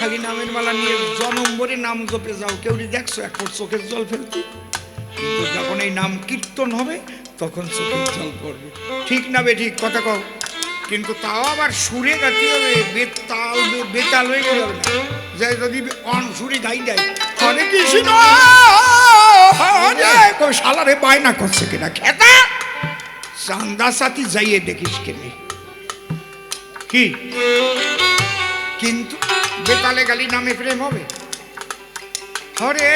খালি নামের মালা নিয়ে জনম ভরে নাম জপে যাও, কেউ দেখছো এক ফোঁটা চোখের জল ফেলতে? কিন্তু যখন এই নাম কীর্তন হবে তখন চোখের জল পড়বে। ঠিক না বে ঠিক? কথা কও। কিন্তু তাও আবার সুরে গাইতে হবে, বেতাল হয়ে গেলে হবে না। যাই যদি অন সুরে গাই দেয় হরে কৃষ্ণ হরে, কই শালারে বায়না করছে কিনা খেতা চান্দা সাথী যাইয়ে দেখিস কেনে কি। কিন্তু বেতালে গালি নামে প্রেম হবে? হরে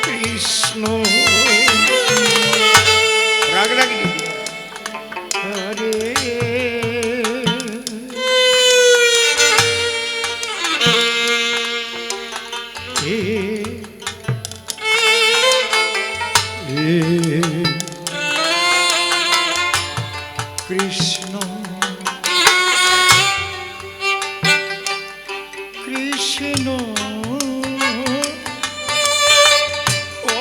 কৃষ্ণ রাগ রাগি হরে কৃষ্ণ কৃষ্ণ ও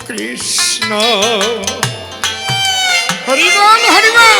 কৃষ্ণ হরিবল হরিবল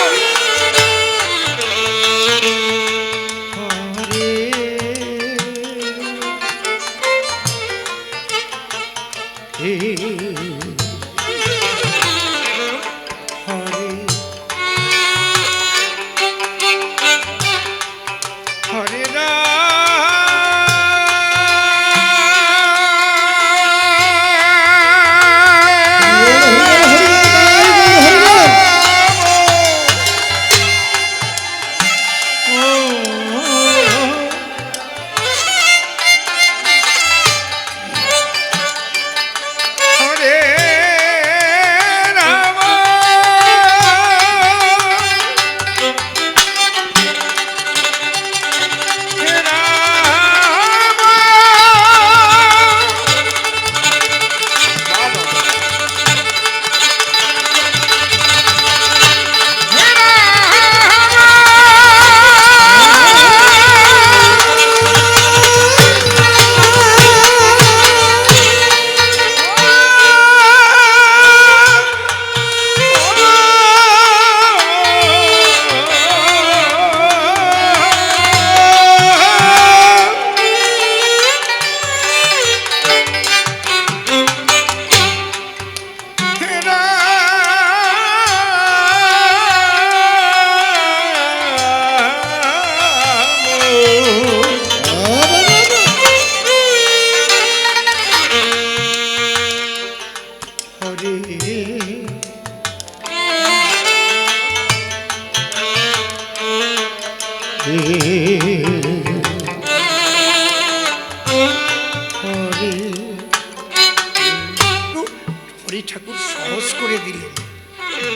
ঠাকুর সহজ করে দিলেন।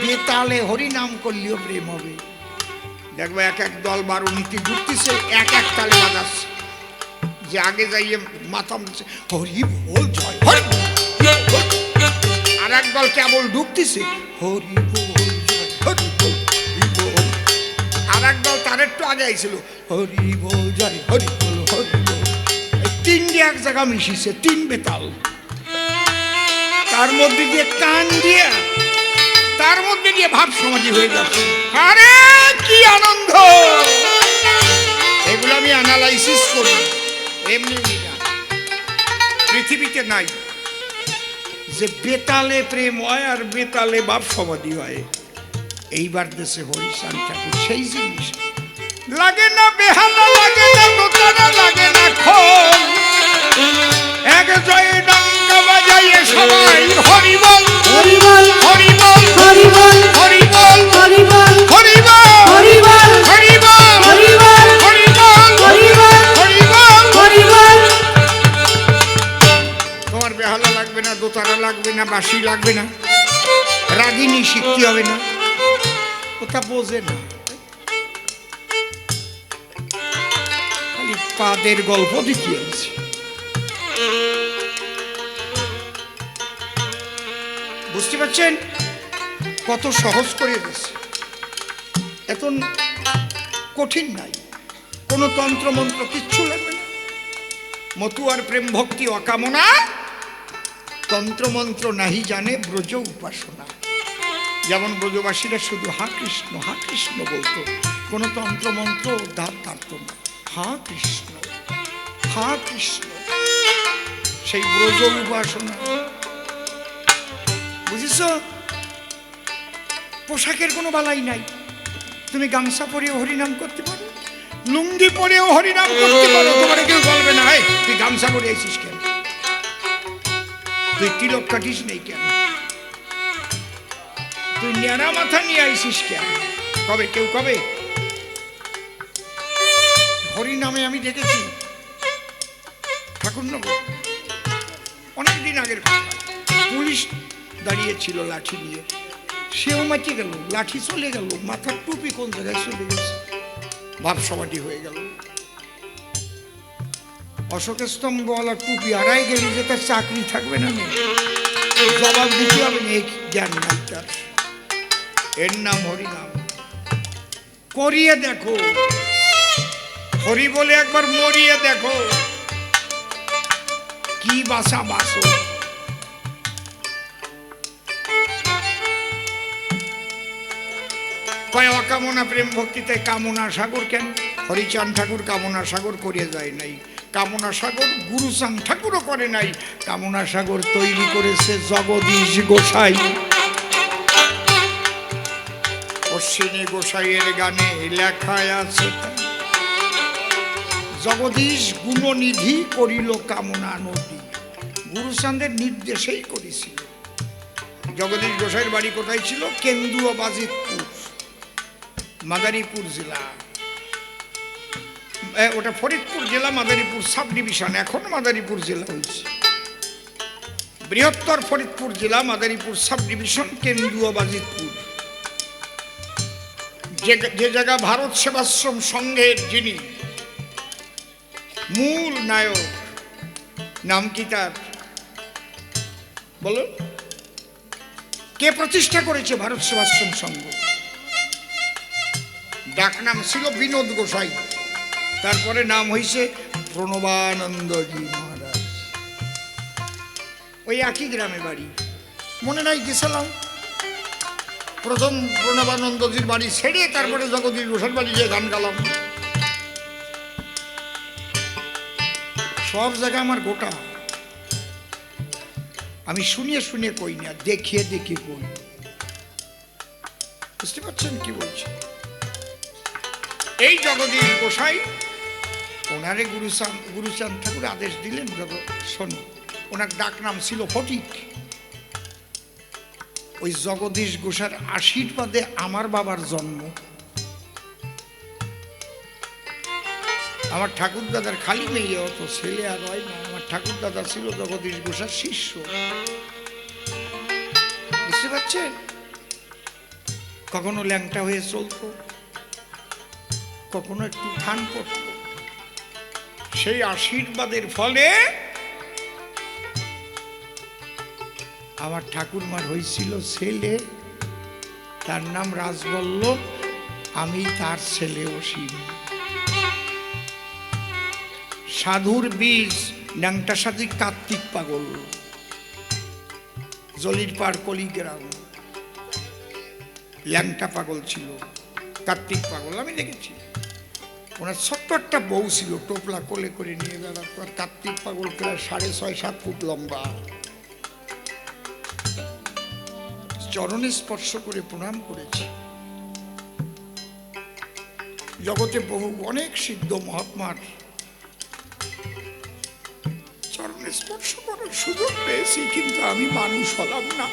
বেতালে হরি নাম করলেও প্রেম হবে। দেখবো এক এক দল বারুণীতি ঘুরতেছে, এক এক তালে বাজাচ্ছে, যে আগে যাইয়ে মাথা মুছে হরি বল জয় হরি, আর এক দল কেবল ঢুকতেছে হরি বল জয় হরি বল হরি বল, আর এক দল তার একটু আগে আইছিল হরি বল জয় হরি বল হরি বল। তিনটে এক জায়গা মিশিছে, তিন বেতাল, তার মধ্যে দিয়ে টান দিয়ে, তার মধ্যে দিয়ে ভাব সমাধি হয়ে যাচ্ছে। আরে কি আনন্দ! এগুলো আমি অ্যানালাইসিস করি, এমনি না। পৃথিবীতে নাই যে বেতালে প্রেম হয় আর বেতালে ভাব সমাধি হয়। এইবার দেশে হরিচাঁদ ঠাকুর সেই জিনিস। লাগে না বেহালা, লাগে না দোতারা, লাগে না খোল, এক জয় ডাঙ্গা বাজাইয়ে সবাই হরি বল হরি বল হরি বল হরি বল হরি বল হরি বল হরি বল হরি বল হরি বল হরি বল হরি বল হরি বল হরি বল হরি বল। তোমার বেহালা লাগবে না, দোতারা লাগবে না, বাঁশি লাগবে না, রাগিনী শিখতে হবে না, ওটা বোঝে না, খালি পাদের গল্প দিতে আছে। বুঝতে পারছেন কত সহজ করে দিচ্ছে, এত কঠিন নাই, কোনো তন্ত্র মন্ত্র কিচ্ছু লাগবে না। মতুয়ার প্রেম ভক্তি অকামনা তন্ত্রমন্ত্র নাহি জানে ব্রজ উপাসনা। যেমন ব্রজবাসীরা শুধু হা কৃষ্ণ বলতো, কোনো তন্ত্রমন্ত্র দাঁত থাকতো না। হা কৃষ্ণ, সেই ব্রজ উপাসনা। বুঝেছ? পোশাকের কোনো বালাই নাই। তুমি গামছা পরেও হরিনাম করতে পারো, লুঙ্গি পরেও হরিনাম করতে পারো। তোমার কেউ বলবে না তুই গামছা পরে আইছিস কেন, তুই তিলক কাটিস নেই কেন, তুই ন্যাড়া মাথা নিয়ে আইছিস কেন। কবে কেউ কবে? হরিনামে আমি দেখেছি ঠাকুরনগর অনেকদিন আগের কথা, পুলিশ দাঁড়িয়েছিল লাঠি নিয়ে, সেও মাটি গেল, লাঠি চলে গেল, মাথার টুপি কোন জায়গায় চলে গেছে, ভাব সমাধি হয়ে গেল। অশোক স্তম্ভওয়ালা টুপি হারাই গেলে যে তার চাকরি থাকবে না, জবাব দিতে হবে না, জ্ঞান নাই তার। এর নাম হরিনাম। করিয়ে দেখো, হরি বলে একবার মরিয়ে দেখো, কি বাসা বাসো। কয় অকামনা প্রেম ভক্তিতে কামনা সাগর কেন? হরিচাঁদ ঠাকুর কামনা সাগর করিয়ে যায় নাই, কামনা সাগর গুরুচাঁদ ঠাকুরও করে নাই। কামনা সাগর তৈরি করেছে জগদীশ গোসাই। অশ্বিনী গোসাইয়ের গানে লেখায় আছে, জগদীশ গুণনিধি করিল কামনা নদী। গুরুচাঁদের নির্দেশেই করেছিল। জগদীশ গোসাইয়ের বাড়ি কোথায় ছিল? কেন্দুয়া বাজিতপুর, মাদারীপুর জেলা। ওটা ফরিদপুর জেলা, মাদারীপুর সাব ডিভিশন, এখন মাদারীপুর জেলা হয়েছে। বৃহত্তর ফরিদপুর জেলা, মাদারীপুর সাব ডিভিশন, কেন্দুয়া বাজিতপুর। যে জায়গা ভারত সেবাশ্রম সংঘের যিনি মূল নায়ক, নাম কি তার বলো? কে প্রতিষ্ঠা করেছে ভারত সেবাশ্রম সংঘ? ডাক নাম ছিল বিনোদ গোসাই, তারপরে নাম হয়েছে প্রণবানন্দজি মহারাজ। ওই একই গ্রামে বাড়ি, মনে নাই গেছিলাম। প্রথম প্রণবানন্দজির বাড়ি ছেড়ে তারপরে জগদীশ গোসাইয়ের বাড়ি গিয়ে গান গালাম। সব জায়গা আমার গোটা, আমি শুনিয়ে শুনিয়ে কই না, দেখিয়ে দেখিয়ে কই। বুঝতে পারছেন কি বলছি? এই জগদীশ গোসাই ওনারে গুরুচাঁদ ঠাকুর আদেশ দিলেন, শোনো, ওনার ডাক নাম ছিল ফটিক। ওই জগদীশ গোসাইয়ের আশীর্বাদে আমার বাবার জন্ম। আমার ঠাকুর দাদার খালি মেয়ে, অত ছেলে আর হয় না। আমার ঠাকুর দাদা ছিল জগদীশ গোসাইয়ের শিষ্য। বুঝতে পারছেন? কখনো ল্যাংটা হয়ে চলতো, কখনো একটু ঠান পড়ত। সেই আশীর্বাদের ফলে আমার ঠাকুরমার হয়েছিল ছেলে, তার নাম রাজবল্লভ, আমি তার ছেলে অসীম। সাধুর বীজ ন্যাংটা সাথী কার্তিক পাগল, জলির পাড় কলিগ্রাম, ল্যাংটা পাগল ছিল, কার্তিক পাগল। আমি দেখেছি ওনার ছোট্ট একটা বউ ছিল, টোপলা কোলে করে নিয়ে বেড়াতো। আর কার্তিক পাগল প্রায় 6.5-7 ফুট লম্বা। চরণে স্পর্শ করে প্রণাম করেছি। জগতে বহু অনেক সিদ্ধ মহাত্মার চরণে স্পর্শ করার সুযোগ পেয়েছি, কিন্তু আমি মানুষ হলাম না।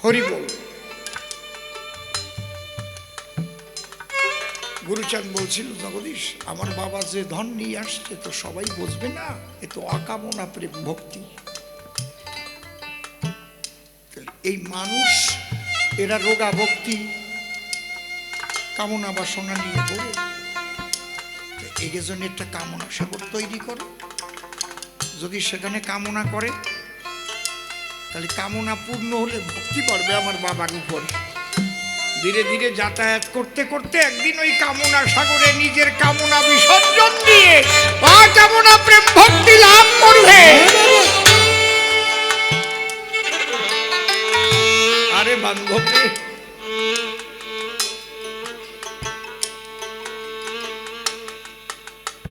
হরি বল। গুরুচাঁদ বলছিল, জগদীশ আমার বাবা যে ধন নিয়ে আসছে তো সবাই বুঝবে না, এ তো অকামনা প্রেম ভক্তি। এই মানুষ এরা রোগা ভক্তি, কামনা বাসনা নিয়ে পড়ে। এই জন্য একটা কামনা সাগর তৈরি করো। যদি সেখানে কামনা করে, তাহলে কামনা পূর্ণ হলে ভক্তি করবে আমার বাবার উপর। ধীরে ধীরে যাতায়াত করতে করতে একদিন ওই কামনা সাগরে নিজের কামনা বিসর্জন দিয়ে কামনা প্রেম ভক্তি লাভ করবে। আরে বান্ধব রে,